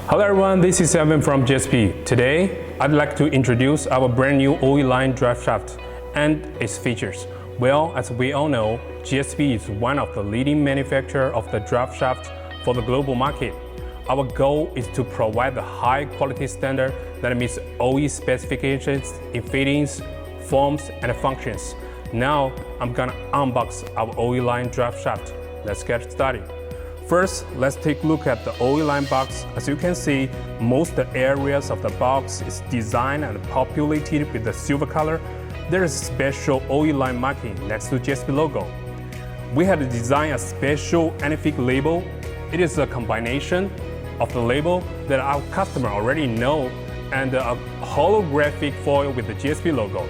Hello everyone, this is Evan from GSP. Today, I'd like to introduce our brand new OE line drive shaft and its features. Well, as we all know, GSP is one of the leading manufacturers of the drive shaft for the global market. Our goal is to provide the high quality standard that meets OE specifications in fittings, forms, and functions. Now, I'm gonna unbox our OE line drive shaft. Let's get started. First, let's take a look at the OE line box. As you can see, most areas of the box is designed and populated with the silver color. There is a special OE line marking next to GSP logo. We had designed a special anti-fake label. It is a combination of the label that our customer already know and a holographic foil with the GSP logo.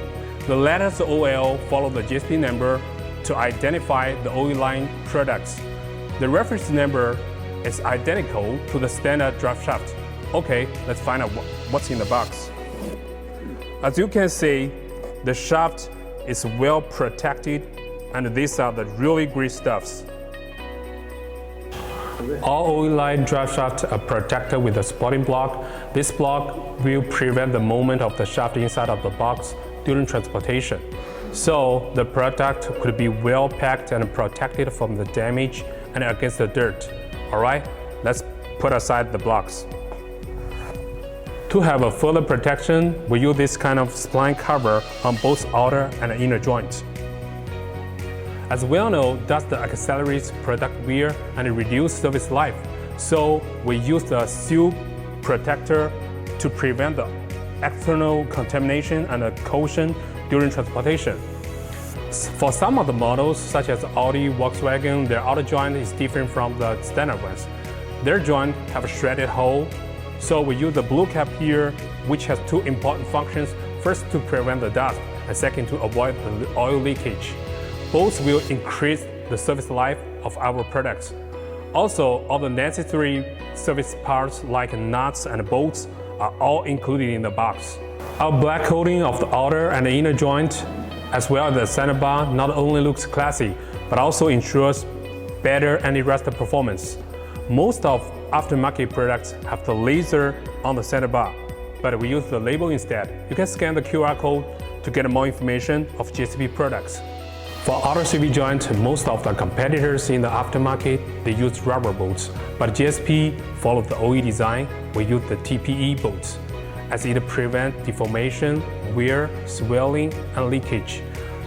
The letters OL follow the GSP number to identify the OE line products. The reference number is identical to the standard drive shaft. Okay, let's find out what's in the box. As you can see, the shaft is well protected, and these are the really great stuffs. All OE line drive shafts are protected with a supporting block. This block will prevent the movement of the shaft inside of the box during transportation. So the product could be well packed and protected from the damage and against the dirt. Alright, let's put aside the blocks. To have a further protection, we use this kind of spline cover on both outer and inner joints. As we all know, dust accelerates product wear and reduces service life. So we use the seal protector to prevent the external contamination and corrosion during transportation. For some of the models, such as Audi, Volkswagen, their outer joint is different from the standard ones. Their joint have a shredded hole, so we use the blue cap here, which has two important functions. First, to prevent the dust, and second, to avoid the oil leakage. Both will increase the service life of our products. Also, all the necessary service parts like nuts and bolts are all included in the box. Our black coating of the outer and the inner joint, as well as the center bar, not only looks classy, but also ensures better anti-rust performance. Most of aftermarket products have the laser on the center bar, but we use the label instead. You can scan the QR code to get more information of GSP products. For outer CV joint, most of the competitors in the aftermarket, they use rubber bolts, but GSP follows the OE design. We use the TPE bolts, as it prevents deformation, wear, swelling, and leakage.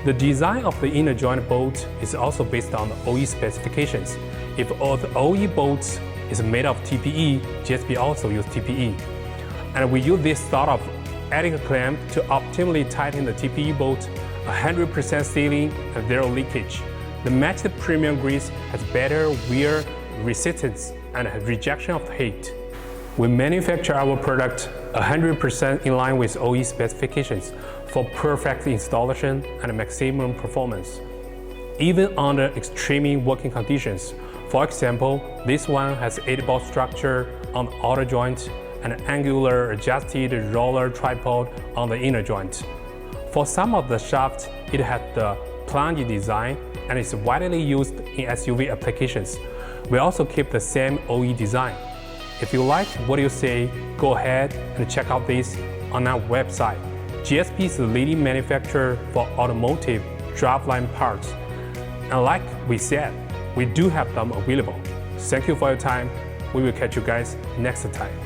The design of the inner joint bolt is also based on the OE specifications. If all the OE bolts is made of TPE, GSP also use TPE. And we use this sort of additive clamp to optimally tighten the TPE bolt, 100% sealing and zero leakage. The matched premium grease has better wear resistance and rejection of heat. We manufacture our product 100% in line with OE specifications for perfect installation and maximum performance, even under extreme working conditions. For example, this one has 8-ball structure on the outer joint and an angular adjusted roller tripod on the inner joint. For some of the shafts, it has the plunge design and is widely used in SUV applications. We also keep the same OE design. If you like what you see, go ahead and check out this on our website. GSP is the leading manufacturer for automotive driveline parts. And like we said, we do have them available. Thank you for your time. We will catch you guys next time.